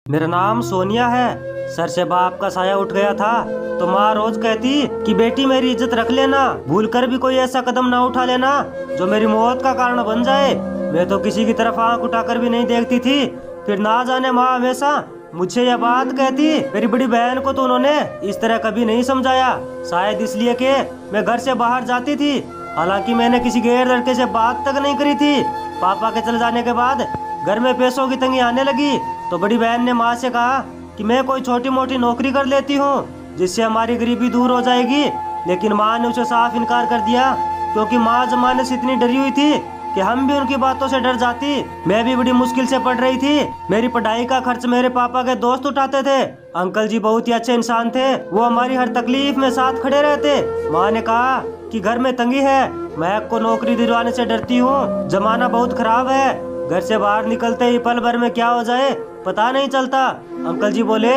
मेरा नाम सोनिया है। सर से बाप का साया उठ गया था तो माँ रोज कहती कि बेटी मेरी इज्जत रख लेना, भूल कर भी कोई ऐसा कदम ना उठा लेना जो मेरी मौत का कारण बन जाए। मैं तो किसी की तरफ आंख उठाकर भी नहीं देखती थी। फिर ना जाने माँ हमेशा मुझसे यह बात कहती, मेरी बड़ी बहन को तो उन्होंने इस तरह कभी नहीं समझाया, शायद इसलिए कि मैं घर से बाहर जाती थी। हालांकि मैंने किसी गैर लड़के से बात तक नहीं करी थी। पापा के चले जाने के बाद घर में पैसों की तंगी आने लगी तो बड़ी बहन ने माँ से कहा कि मैं कोई छोटी मोटी नौकरी कर लेती हूँ जिससे हमारी गरीबी दूर हो जाएगी। लेकिन माँ ने उसे साफ इनकार कर दिया, क्योंकि माँ जमाने से इतनी डरी हुई थी कि हम भी उनकी बातों से डर जाती। मैं भी बड़ी मुश्किल से पढ़ रही थी। मेरी पढ़ाई का खर्च मेरे पापा के दोस्त उठाते थे। अंकल जी बहुत ही अच्छे इंसान थे, वो हमारी हर तकलीफ में साथ खड़े रहते। माँ ने कहा कि घर में तंगी है, मैं को नौकरी दिलवाने से डरती हूँ, जमाना बहुत खराब है, घर से बाहर निकलते ही पल भर में क्या हो जाए पता नहीं चलता। अंकल जी बोले,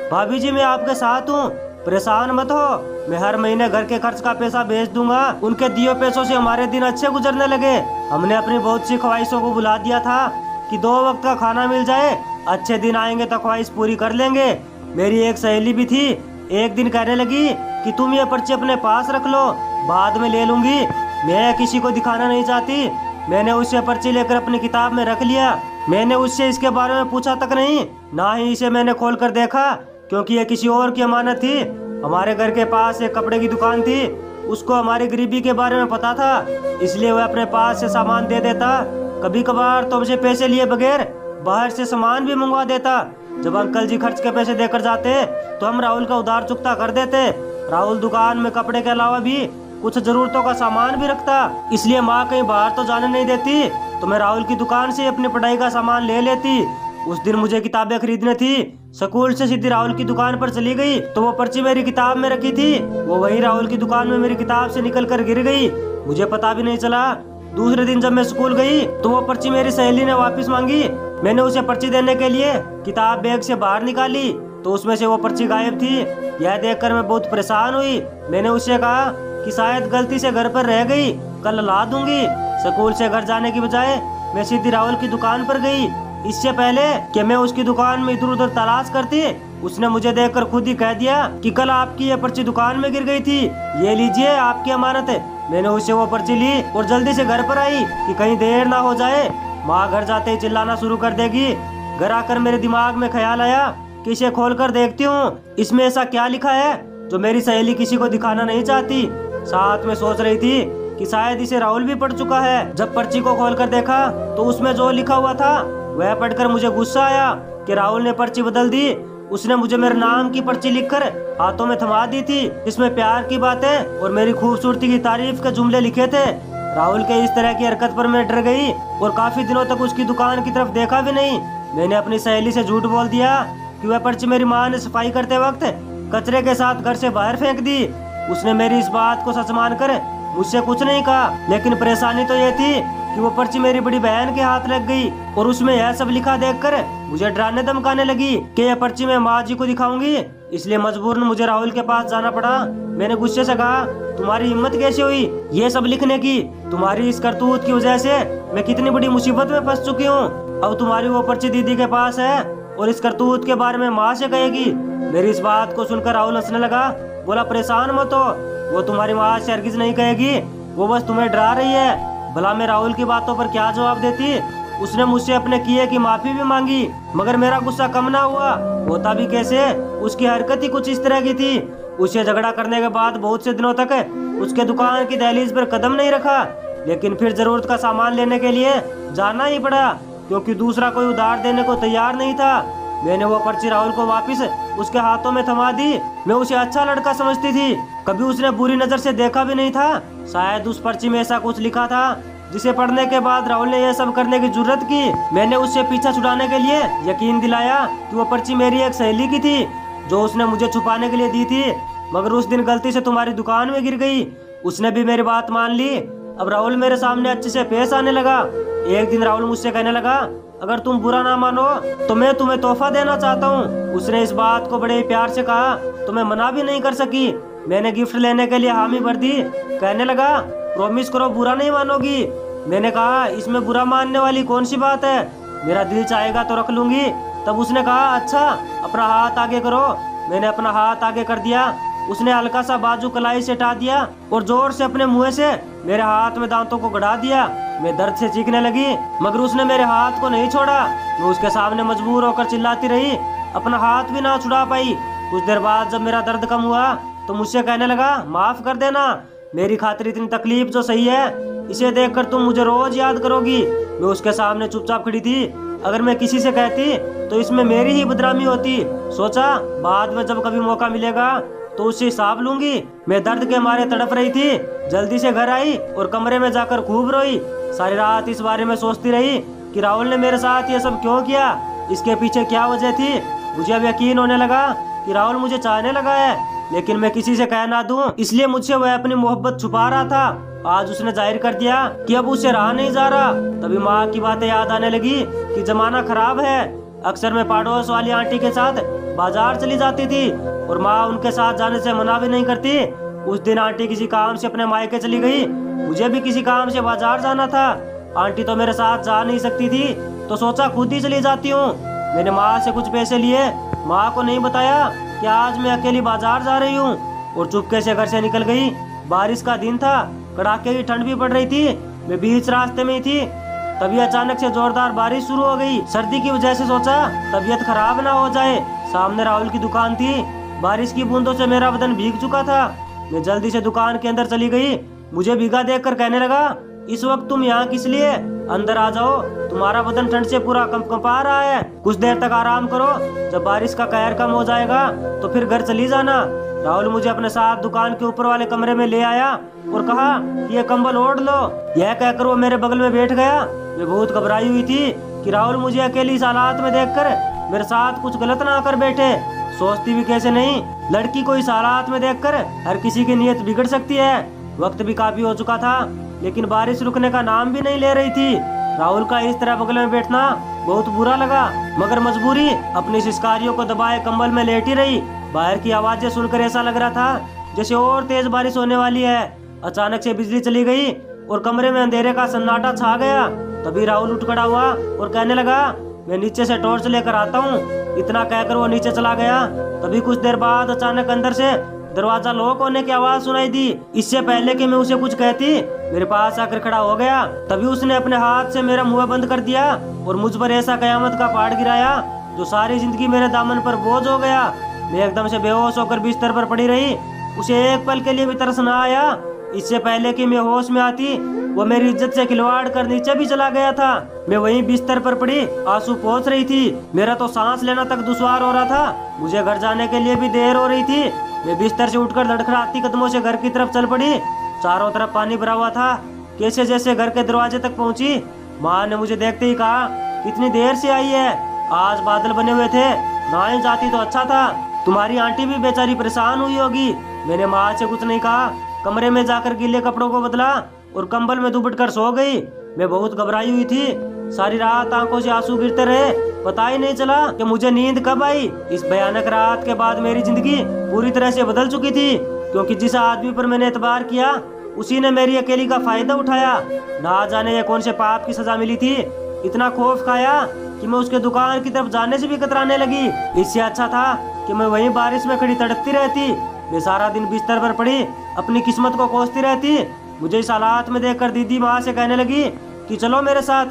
भाभी जी मैं आपके साथ हूँ, परेशान मत हो, मैं हर महीने घर के खर्च का पैसा भेज दूंगा। उनके दिए पैसों से हमारे दिन अच्छे गुजरने लगे। हमने अपनी बहुत सी ख्वाहिशों को बुला दिया था कि 2 वक्त का खाना मिल जाए, अच्छे दिन आएंगे तो ख्वाहिश पूरी कर लेंगे। मेरी एक सहेली भी थी, एक दिन कहने लगी कि तुम ये पर्ची अपने पास रख लो, बाद में ले लूंगी। मैं किसी को दिखाना नहीं चाहती। मैंने उससे पर्ची लेकर अपनी किताब में रख लिया। मैंने उससे इसके बारे में पूछा तक नहीं, ना ही इसे मैंने खोल कर देखा, क्योंकि ये किसी और की अमानत थी। हमारे घर के पास एक कपड़े की दुकान थी, उसको हमारी गरीबी के बारे में पता था, इसलिए वह अपने पास से सामान दे देता। कभी कभार तो मुझे पैसे लिए बगैर बाहर से सामान भी मंगवा देता। जब अंकल जी खर्च के पैसे देकर जाते तो हम राहुल का उधार चुकता कर देते। राहुल दुकान में कपड़े के अलावा भी कुछ जरूरतों का सामान भी रखता, इसलिए माँ कहीं बाहर तो जाने नहीं देती तो मैं राहुल की दुकान से अपनी पढ़ाई का सामान ले लेती। उस दिन मुझे किताबें खरीदने थी, स्कूल से सीधी राहुल की दुकान पर चली गई तो वो पर्ची मेरी किताब में रखी थी, वो वही राहुल की दुकान में मेरी किताब से निकल कर गिर गई, मुझे पता भी नहीं चला। दूसरे दिन जब मैं स्कूल गई तो वो पर्ची मेरी सहेली ने वापस मांगी। मैंने उसे पर्ची देने के लिए किताब बैग से बाहर निकाली तो उसमें से वो पर्ची गायब थी। यह देखकर मैं बहुत परेशान हुई। मैंने उससे कहा कि शायद गलती से घर पर रह गई, कल ला दूंगी। स्कूल से घर जाने की बजाय मैं सीधी राहुल की दुकान पर गई। इससे पहले कि मैं उसकी दुकान में इधर उधर तलाश करती, उसने मुझे देखकर खुद ही कह दिया कि कल आपकी ये पर्ची दुकान में गिर गई थी, ये लीजिए आपकी अमानत है। मैंने उससे वो पर्ची ली और जल्दी से घर पर आई कि कहीं देर ना हो जाए, माँ घर जाते ही चिल्लाना शुरू कर देगी। घर आकर मेरे दिमाग में ख्याल आया कि इसे खोल कर देखती हूँ, इसमें ऐसा क्या लिखा है जो मेरी सहेली किसी को दिखाना नहीं चाहती। साथ में सोच रही थी कि शायद इसे राहुल भी पढ़ चुका है। जब पर्ची को खोलकर देखा तो उसमें जो लिखा हुआ था वह पढ़कर मुझे गुस्सा आया कि राहुल ने पर्ची बदल दी। उसने मुझे मेरे नाम की पर्ची लिखकर हाथों में थमा दी थी, इसमें प्यार की बातें और मेरी खूबसूरती की तारीफ के जुमले लिखे थे। राहुल के इस तरह की हरकत पर मैं डर गई और काफी दिनों तक उसकी दुकान की तरफ देखा भी नहीं। मैंने अपनी सहेली से झूठ बोल दिया कि वह पर्ची मेरी माँ ने सफाई करते वक्त कचरे के साथ घर से बाहर फेंक दी। उसने मेरी इस बात को सच मानकर मुझसे कुछ नहीं कहा, लेकिन परेशानी तो ये थी कि वो पर्ची मेरी बड़ी बहन के हाथ लग गई और उसमें यह सब लिखा देखकर मुझे डराने धमकाने लगी कि यह पर्ची मैं माँ जी को दिखाऊंगी। इसलिए मजबूरन मुझे राहुल के पास जाना पड़ा। मैंने गुस्से से कहा, तुम्हारी हिम्मत कैसे हुई ये सब लिखने की? तुम्हारी इस करतूत की वजह से मैं कितनी बड़ी मुसीबत में फंस चुकी हूँ। अब तुम्हारी वो पर्ची दीदी के पास है और इस करतूत के बारे में माँ से कहेगी। मेरी इस बात को सुनकर राहुल हंसने लगा, बोला, परेशान मत हो, वो तुम्हारी माँ से हरगिज नहीं कहेगी, वो बस तुम्हें डरा रही है। भला मैं राहुल की बातों पर क्या जवाब देती? उसने मुझसे अपने किए की माफी भी मांगी, मगर मेरा गुस्सा कम ना हुआ। होता भी कैसे, उसकी हरकत ही कुछ इस तरह की थी। उससे झगड़ा करने के बाद बहुत से दिनों तक उसके दुकान की दहलीज पर कदम नहीं रखा, लेकिन फिर जरूरत का सामान लेने के लिए जाना ही पड़ा, क्योंकि दूसरा कोई उधार देने को तैयार नहीं था। मैंने वो पर्ची राहुल को वापस उसके हाथों में थमा दी। मैं उसे अच्छा लड़का समझती थी, कभी उसने बुरी नजर से देखा भी नहीं था। शायद उस पर्ची में ऐसा कुछ लिखा था जिसे पढ़ने के बाद राहुल ने यह सब करने की जुर्रत की। मैंने उससे पीछा छुड़ाने के लिए यकीन दिलाया कि वो पर्ची मेरी एक सहेली की थी जो उसने मुझे छुपाने के लिए दी थी, मगर उस दिन गलती से तुम्हारी दुकान में गिर गई। उसने भी मेरी बात मान ली। अब राहुल मेरे सामने अच्छे से पेश आने लगा। एक दिन राहुल मुझसे कहने लगा, अगर तुम बुरा ना मानो तो मैं तुम्हें तोहफा देना चाहता हूँ। उसने इस बात को बड़े प्यार से कहा तो मैं मना भी नहीं कर सकी। मैंने गिफ्ट लेने के लिए हामी भर दी। कहने लगा, प्रॉमिस करो बुरा नहीं मानोगी। मैंने कहा, इसमें बुरा मानने वाली कौन सी बात है, मेरा दिल चाहेगा तो रख लूंगी, तब उसने कहा अच्छा अपना हाथ आगे करो। मैंने अपना हाथ आगे कर दिया। उसने हल्का सा बाजू कलाई से हटा दिया और जोर से अपने मुंह से मेरे हाथ में दांतों को गड़ा दिया। मैं दर्द से चीखने लगी मगर उसने मेरे हाथ को नहीं छोड़ा। मैं उसके सामने मजबूर होकर चिल्लाती रही, अपना हाथ भी ना छुड़ा पाई। कुछ देर बाद जब मेरा दर्द कम हुआ तो मुझसे कहने लगा माफ कर देना, मेरी खातिर इतनी तकलीफ जो सही है, इसे देखकर तुम मुझे रोज याद करोगी। मैं उसके सामने चुपचाप खड़ी थी। अगर मैं किसी से कहती तो इसमें मेरी ही बदनामी होती। सोचा बाद में जब कभी मौका मिलेगा तो उससे हिसाब लूंगी। मैं दर्द के मारे तड़प रही थी। जल्दी से घर आई और कमरे में जाकर खूब रोई। सारी रात इस बारे में सोचती रही कि राहुल ने मेरे साथ ये सब क्यों किया, इसके पीछे क्या वजह थी। मुझे अब यकीन होने लगा कि राहुल मुझे चाहने लगा है, लेकिन मैं किसी से कह ना दूं, इसलिए मुझसे वह अपनी मोहब्बत छुपा रहा था। आज उसने जाहिर कर दिया कि अब उसे रहा नहीं जा रहा। तभी माँ की बातें याद आने लगी कि जमाना खराब है। अक्सर मैं पड़ोस वाली आंटी के साथ बाजार चली जाती थी और माँ उनके साथ जाने से मना भी नहीं करती। उस दिन आंटी किसी काम से अपने मायके चली गई। मुझे भी किसी काम से बाजार जाना था। आंटी तो मेरे साथ जा नहीं सकती थी तो सोचा खुद ही चली जाती हूँ। मैंने माँ से कुछ पैसे लिए, माँ को नहीं बताया कि आज मैं अकेली बाजार जा रही हूँ और चुपके से घर से निकल गई। बारिश का दिन था, कड़ाके की ठंड भी पड़ रही थी। मैं बीच रास्ते में ही थी, तभी अचानक से जोरदार बारिश शुरू हो गई। सर्दी की वजह से सोचा तबीयत खराब ना हो जाए। सामने राहुल की दुकान थी। बारिश की बूंदों से मेरा बदन भीग चुका था। मैं जल्दी से दुकान के अंदर चली गई। मुझे भीगा देखकर कहने लगा इस वक्त तुम यहाँ किस लिए, अंदर आ जाओ, तुम्हारा बदन ठंड से पूरा कंपा रहा है। कुछ देर तक आराम करो, जब बारिश का कहर कम हो जाएगा तो फिर घर चली जाना। राहुल मुझे अपने साथ दुकान के ऊपर वाले कमरे में ले आया और कहा कि ये कंबल ओढ़ लो। यह कहकर वो मेरे बगल में बैठ गया। मैं बहुत घबराई हुई थी कि राहुल मुझे अकेली इस हालात में देखकर मेरे साथ कुछ गलत ना कर बैठे। सोचती भी कैसे नहीं, लड़की को इस हालात में देखकर हर किसी की नीयत बिगड़ सकती है। वक्त भी काफी हो चुका था, लेकिन बारिश रुकने का नाम भी नहीं ले रही थी। राहुल का इस तरह बगल में बैठना बहुत बुरा लगा, मगर मजबूरी अपनी शिष्कारियों को दबाए कंबल में लेटी रही। बाहर की आवाजें सुनकर ऐसा लग रहा था जैसे और तेज बारिश होने वाली है। अचानक से बिजली चली गई और कमरे में अंधेरे का सन्नाटा छा गया। तभी राहुल उठ खड़ा हुआ और कहने लगा मैं नीचे से टॉर्च लेकर आता हूँ। इतना कहकर वो नीचे चला गया। तभी कुछ देर बाद अचानक अंदर से दरवाजा लॉक होने की आवाज सुनाई दी। इससे पहले कि मैं उसे कुछ कहती, मेरे पास आकर खड़ा हो गया। तभी उसने अपने हाथ से मेरा मुंह बंद कर दिया और मुझ पर ऐसा कयामत का पहाड़ गिराया जो सारी जिंदगी मेरे दामन पर बोझ हो गया। मैं एकदम से बेहोश होकर बिस्तर पर पड़ी रही। उसे एक पल के लिए भी तरस न आया। इससे पहले कि मैं होश में आती, वो मेरी इज्जत से खिलवाड़ कर नीचे भी चला गया था। मैं वहीं बिस्तर पर पड़ी आंसू पोंछ रही थी। मेरा तो सांस लेना तक दुश्वार हो रहा था। मुझे घर जाने के लिए भी देर हो रही थी। मैं बिस्तर से उठकर लड़खड़ाती कदमों से घर की तरफ चल पड़ी। चारों तरफ पानी भरा हुआ था। कैसे जैसे घर के दरवाजे तक पहुंची। माँ ने मुझे देखते ही कहा कितनी देर से आई है, आज बादल बने हुए थे, ना ही जाती तो अच्छा था। तुम्हारी आंटी भी बेचारी परेशान हुई होगी। मैंने माँ से कुछ नहीं कहा। कमरे में जाकर गीले कपड़ों को बदला और कंबल में दुबट कर सो गई। मैं बहुत घबराई हुई थी। सारी रात आंखों से आंसू गिरते रहे। पता ही नहीं चला कि मुझे नींद कब आई। इस भयानक रात के बाद मेरी जिंदगी पूरी तरह से बदल चुकी थी, क्योंकि जिस आदमी पर मैंने एतबार किया उसी ने मेरी अकेली का फायदा उठाया। ना जाने ये कौन से पाप की सजा मिली थी। इतना खौफ खाया कि मैं उसके दुकान की तरफ जाने से भी कतराने लगी। इससे अच्छा था कि मैं वहीं बारिश में खड़ी तड़पती रहती। मैं सारा दिन बिस्तर पर पड़ी अपनी किस्मत को कोसती रहती। मुझे इस हालात में देखकर दीदी माँ से कहने लगी कि चलो मेरे साथ,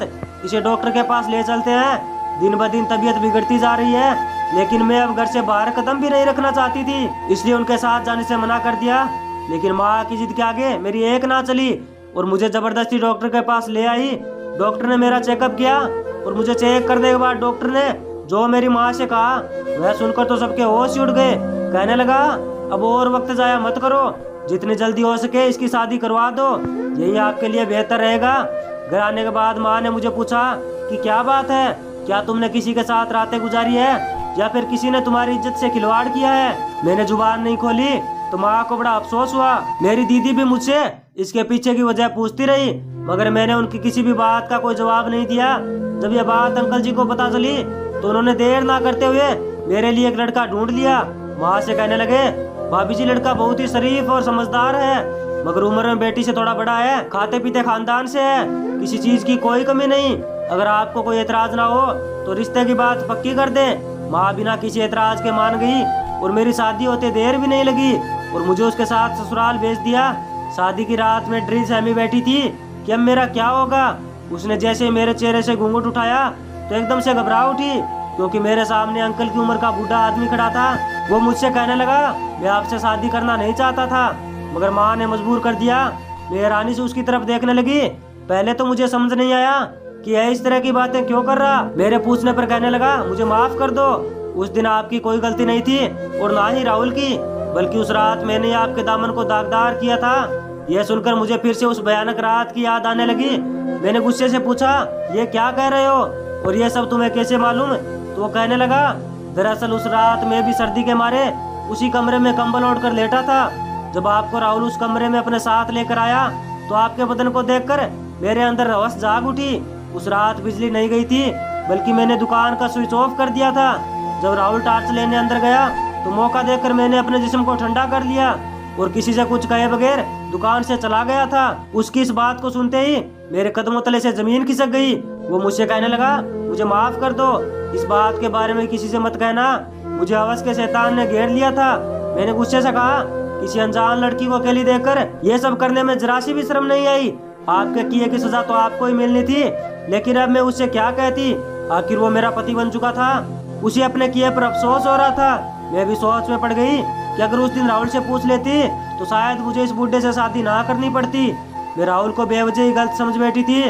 इसे डॉक्टर के पास ले चलते हैं। दिन ब दिन तबीयत बिगड़ती जा रही है, लेकिन मैं अब घर से बाहर कदम भी नहीं रखना चाहती थी, इसलिए उनके साथ जाने से मना कर दिया। लेकिन माँ की जिद के आगे मेरी एक ना चली और मुझे जबरदस्ती डॉक्टर के पास ले आई। डॉक्टर ने मेरा चेकअप किया और मुझे चेक करने के बाद डॉक्टर ने जो मेरी माँ से कहा वह सुनकर तो सबके होश ही उड़ गए। कहने लगा अब और वक्त जाया मत करो, जितनी जल्दी हो सके इसकी शादी करवा दो, यही आपके लिए बेहतर रहेगा। घर आने के बाद माँ ने मुझे पूछा कि क्या बात है, क्या तुमने किसी के साथ रातें गुजारी है या फिर किसी ने तुम्हारी इज्जत से खिलवाड़ किया है। मैंने जुबान नहीं खोली तो माँ को बड़ा अफसोस हुआ। मेरी दीदी भी मुझसे इसके पीछे की वजह पूछती रही, मगर मैंने उनकी किसी भी बात का कोई जवाब नहीं दिया। जब यह बात अंकल जी को पता चली तो उन्होंने देर ना करते हुए मेरे लिए एक लड़का ढूंढ लिया। वहाँ से कहने लगे भाभी जी लड़का बहुत ही शरीफ और समझदार है, मगर उम्र में बेटी से थोड़ा बड़ा है, खाते पीते खानदान से है, किसी चीज की कोई कमी नहीं। अगर आपको कोई एतराज ना हो तो रिश्ते की बात पक्की कर दे। माँ बिना किसी एतराज के मान गई और मेरी शादी होते देर भी नहीं लगी और मुझे उसके साथ ससुराल भेज दिया। शादी की रात में डरी सहमी बैठी थी कि अब मेरा क्या होगा। उसने जैसे ही मेरे चेहरे से घूंघट उठाया तो एकदम से घबरा उठी, क्योंकि मेरे सामने अंकल की उम्र का बूढ़ा आदमी खड़ा था। वो मुझसे कहने लगा, मैं आपसे शादी करना नहीं चाहता था, मगर माँ ने मजबूर कर दिया। मैं हैरानी से उसकी तरफ देखने लगी। पहले तो मुझे समझ नहीं आया कि यह इस तरह की बातें क्यों कर रहा। मेरे पूछने पर कहने लगा, मुझे माफ कर दो, उस दिन आपकी कोई गलती नहीं थी और ना ही राहुल की, बल्कि उस रात मैंने आपके दामन को दागदार किया था। यह सुनकर मुझे फिर से उस भयानक रात की याद आने लगी। मैंने गुस्से से पूछा, ये क्या कह रहे हो और ये सब तुम्हें कैसे मालूम? तो वो कहने लगा, दरअसल उस रात मैं भी सर्दी के मारे उसी कमरे में कंबल ओढ़ कर लेटा था। जब आपको राहुल उस कमरे में अपने साथ लेकर आया तो आपके बदन को देखकर मेरे अंदर हवस जाग उठी। उस रात बिजली नहीं गई थी, बल्कि मैंने दुकान का स्विच ऑफ कर दिया था। जब राहुल टार्च लेने अंदर गया तो मौका देखकर मैंने अपने जिस्म को ठंडा कर लिया और किसी से कुछ कहे बगैर दुकान से चला गया था। उसकी इस बात को सुनते ही मेरे कदमों तले से जमीन खिसक गई। वो मुझसे कहने लगा, मुझे माफ कर दो, इस बात के बारे में किसी से मत कहना, मुझे हवस के शैतान ने घेर लिया था। मैंने गुस्से से कहा, किसी अनजान लड़की को अकेली देखकर ये सब करने में जरा सी भी शर्म नहीं आई। आपके किए की सजा तो आपको ही मिलनी थी, लेकिन अब मैं उससे क्या कहती? आखिर वो मेरा पति बन चुका था। उसे अपने किए पर अफसोस हो रहा था। मैं भी सोच में पड़ गई कि अगर उस दिन राहुल से पूछ लेती तो शायद मुझे इस बूढ़े से शादी ना करनी पड़ती। मैं राहुल को बेवजह ही गलत समझ बैठी थी,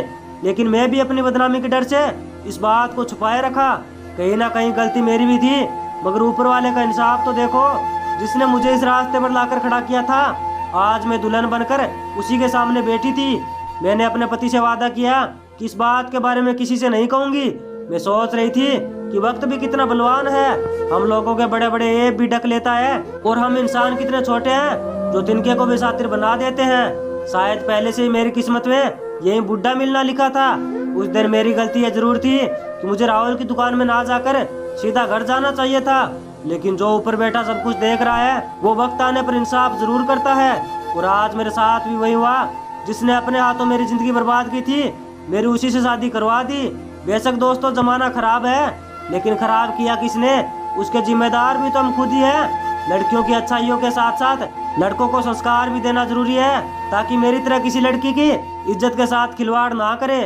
लेकिन मैं भी अपनी बदनामी के डर से इस बात को छुपाए रखा। कहीं ना कहीं गलती मेरी भी थी, मगर ऊपर वाले का इंसाफ तो देखो, जिसने मुझे इस रास्ते पर लाकर खड़ा किया था। आज मैं दुल्हन बनकर उसी के सामने बैठी थी। मैंने अपने पति से वादा किया कि इस बात के बारे में किसी से नहीं कहूंगी। मैं सोच रही थी कि वक्त भी कितना बलवान है, हम लोगों के बड़े बड़े ऐब भी ढक लेता है और हम इंसान कितने छोटे हैं जो तिनके को भी सातिर बना देते हैं। शायद पहले से ही मेरी किस्मत में यही बुढ़ा मिलना लिखा था। उस दिन मेरी गलती ये जरूर थी कि मुझे राहुल की दुकान में ना जाकर सीधा घर जाना चाहिए था, लेकिन जो ऊपर बैठा सब कुछ देख रहा है वो वक्त आने पर इंसाफ जरूर करता है। और आज मेरे साथ भी वही हुआ। जिसने अपने हाथों मेरी जिंदगी बर्बाद की थी, मेरी उसी से शादी करवा दी। बेशक दोस्तों जमाना खराब है, लेकिन खराब किया किसने, उसके जिम्मेदार भी तो हम खुद ही हैं। लड़कियों की अच्छाइयों के साथ साथ लड़कों को संस्कार भी देना जरूरी है, ताकि मेरी तरह किसी लड़की की इज्जत के साथ खिलवाड़ ना करे।